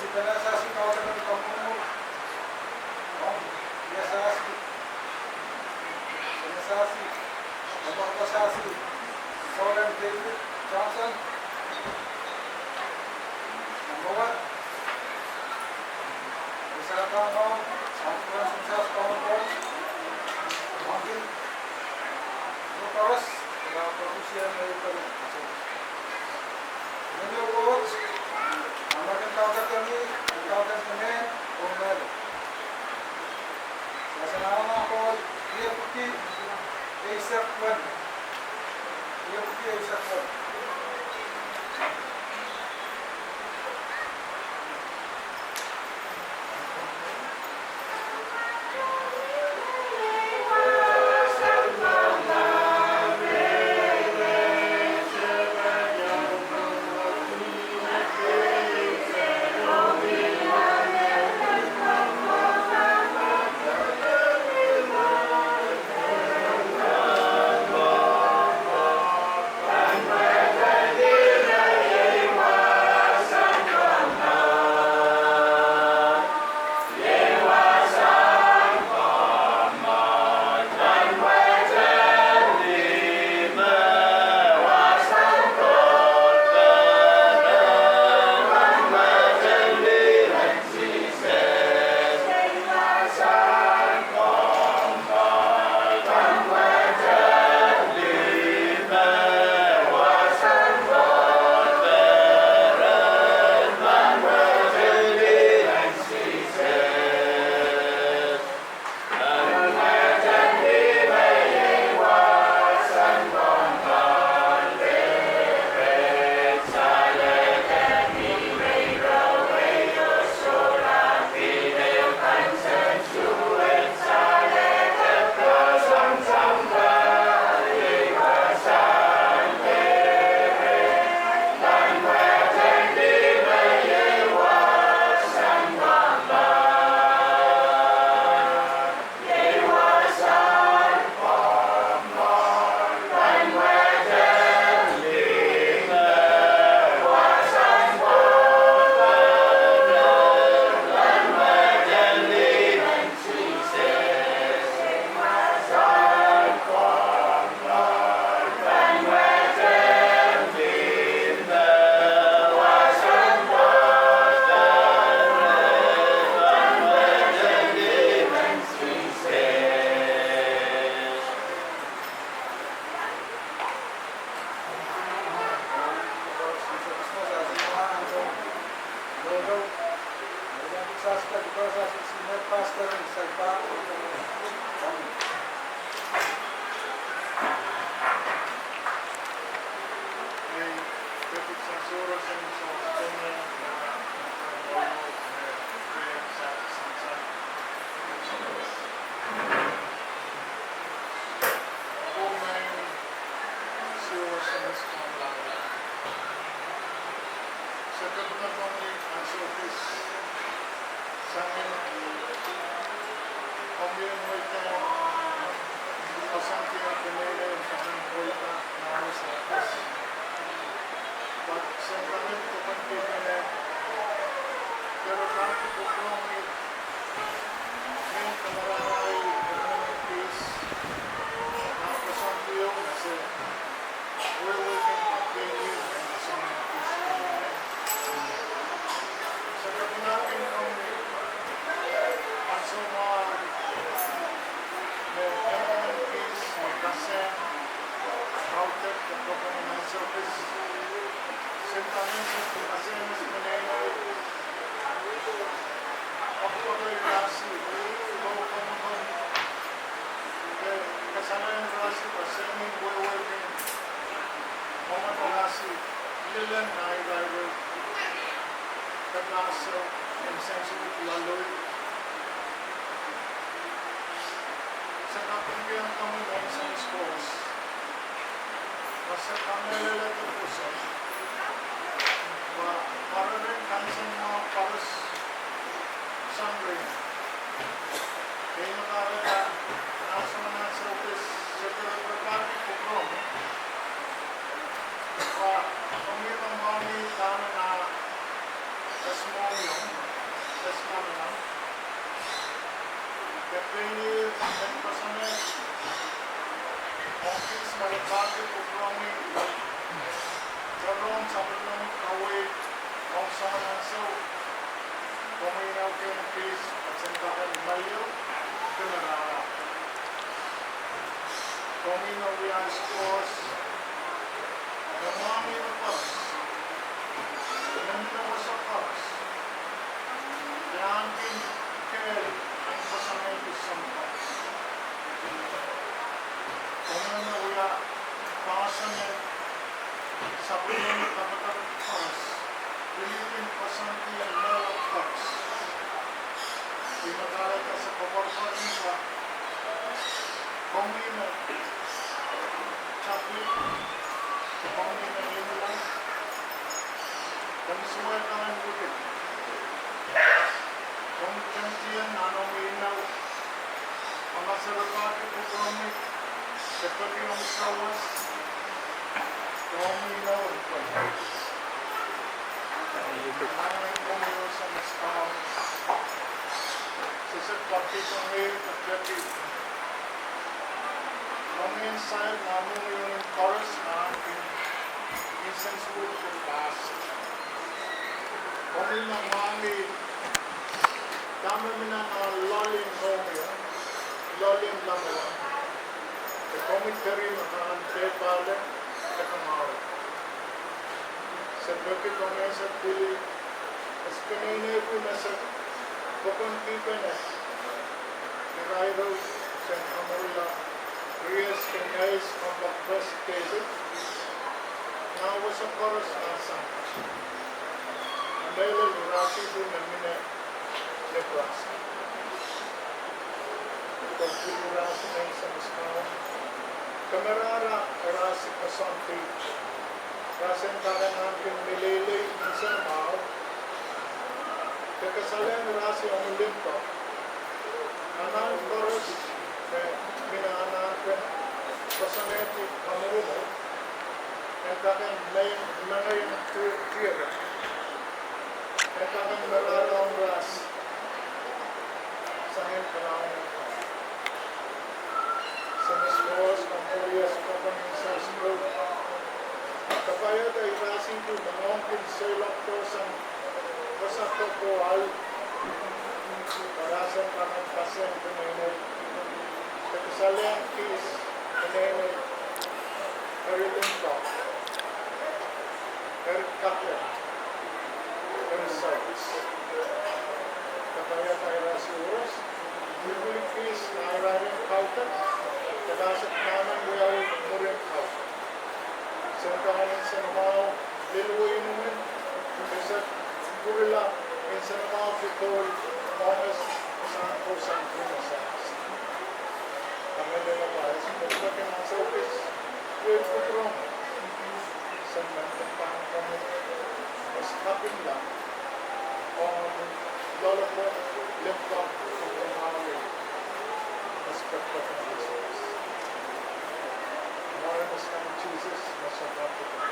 Itanasasi kawasan ng kampung Yasasi, Sinasasi, Napakasasi, Solan David Johnson, number 1. Isang Kangkong, San Francisco Common Court, Mountain, Lucas, Provincia Medical. New coach, American Counter Attorney, Accountant Command, Omero. Sasanahan ako, EFP, ASAP 1. EFP, ASAP 1. Momion, that's Namanan. Kepini, Pasane, Hawkins, Malakati, Pukroni, Jaron, Sabanon, Kawe, Hongsan, and so, Komina, Kempis, Sentakan, Mayo, Kumarara. Komina, we are scores, the mommy of us, the Namina was of us, the Ankin, Kel, and Pasane is some us. Komina, we are passionate, Sabanon, Kapatak us, believing Pasanti and love of us. We Mataraka sa Paparpatipa, Komina, Chapli, Komina Nila, Kamsuwa Kaman Bukit, Komchantian, Nanong Inaw, Amasarakati Pukomi, Sepati Omsawas, Komina Upan. Nanong Komino sa Maskawang, Sisat Kapitong Mail, Kapitati, from the inside, Namu in chorus and in incense wood to last. Only Namami, Damamina, Lolin Romeo, Lolin Lamela, the commentary Mahan, Tepale, Kakamara. Sebeki Komesa Pili, Escanine Pumesa, Pokon Pipenes, the rival, Saint Amorilla. Rias Kenyais of the first table. Now was a chorus answer. Amela Lurasi to Namina Nebraska. Because the Lurasi names and Scout. Camerara Erasi Pasanti. Rasen Taranan in Milele in Sanmao. The Casalan Rasi on Limpo. Anan chorus. Minaanak Pasaneti Pamumo and Takan Mayan Manayan Theatre and Takan Marala on Ras Sahin Kanang some scores from Korea's company Sars Group. Kapaya ay Rasi to the mountain sail of Tosan Pasato Koal Parasan Kanang Pasen Kumainay. The Kasalian keys, the name of Harry Top, Harry Cutler, Harry Sykes. Kapaya Tairasi Wars, Jubilee keys, Nairayan Kauta, the Nasat Naman Royal Murin Kauta. Sentahanin sa Namao, Lilwo Inumin, Isat Kurila, in sa Namao Pitol, Honest, Sanko Sanko Masas. Kami din ang bahas, kung ang nasa office, will putron. Sa nagtampang kami, mas kapin lang, ang lolo ko, limpa, kung kumawin, mas kapit ang Jesus. Maraming kami Jesus, mas kapit ang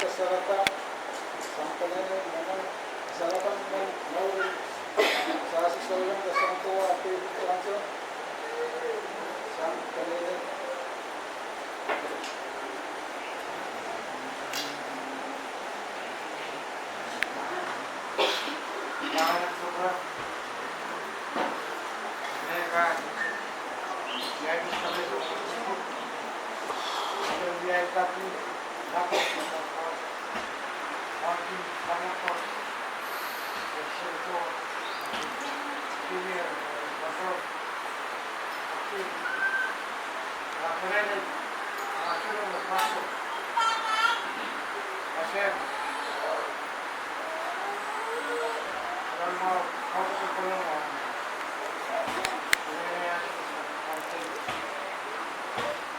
Sarata, Sampanan, Manan, Saratan, Mauri, Sasi Solan, the Santo, Api, Transa, Sampanan. Jangan coba, mereka jadi sampai cukup, dia tapi dapat mendapat lagi banyak resiko ini betul, tapi laporan masuk masuk, masih kalau mau pulang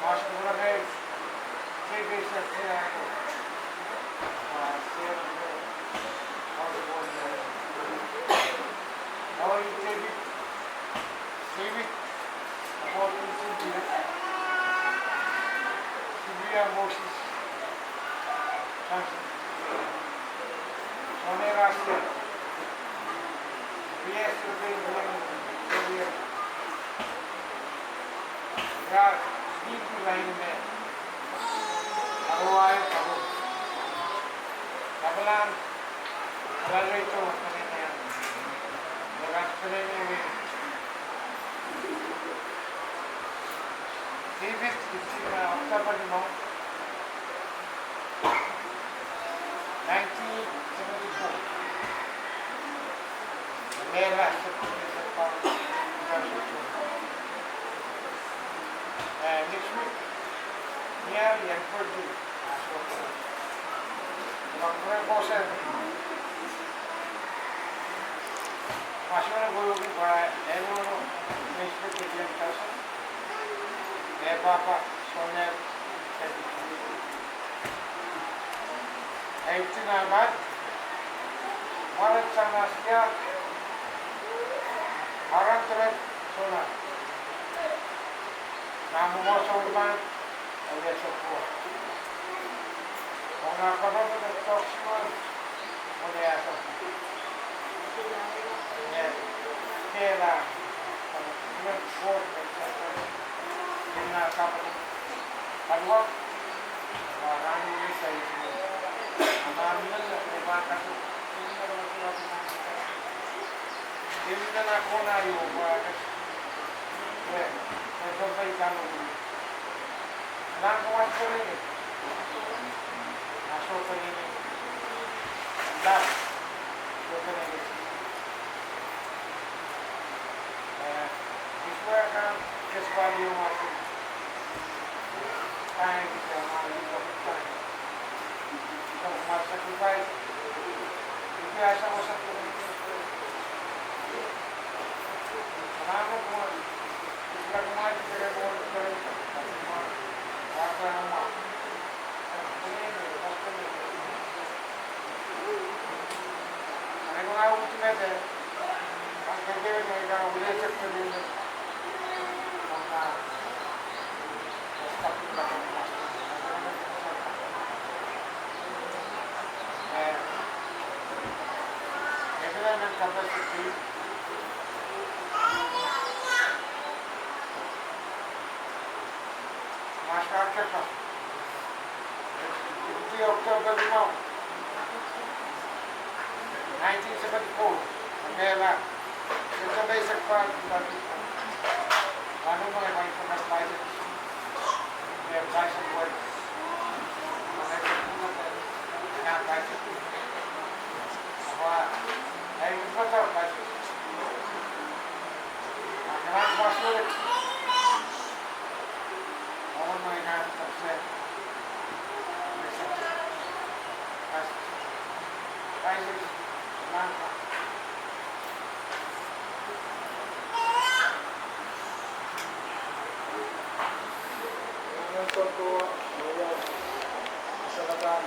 masuk berapa? Saya bisa saya How you take it? Save it. About Sibia Moses. Sone Rasta. Yes, God, deep line में अगुवाई करो कबलान कबले तो करेंगे राष्ट्र में जीवित किसी का अक्टूबर 9 1974 मेरा next week near Yanford Bangkok Boston Masuk guru para elu next week kita kasih Papa Sonia itu nama Maret Sanasya orang terus Sonia Namu mo sobrang alias po. Kung nakapanood ng talks mo, muna yaso. Yes. Kaya nag-sport, yung nakapanood. Pagwag, marami rin sa ito. Ang marami lang na iba kasi. Hindi na ako na yung sampai kamu nak kuat ini masuk ke ini dah bukan ini itu akan kesuali masuk kain kita malu kain kalau masa kita itu biasa masa kita kenapa kuat Lagumay kita mo apa nama? Ano nga ulit natin? Ang kagawin mo ikaw ulit sa pagkakas mga stop na ito na ng capacity masyarakat pa. Ito yung October 9, 1974. Pagkaya ito ba isang pag-ibig? Ano mga ibang pag-ibig? May bicep work. Mga ibang mga bicep work. Ay, ito ito, bicep. Maraming pasulit. All my hands upset. Isaac Lanka. Menonton ko mula sa Laban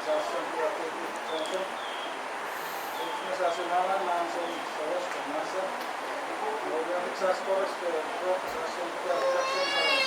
sa Sambia TV Johnson. Kung sa sunalan ng sa West Masa, mula sa Forest sa Sambia Jackson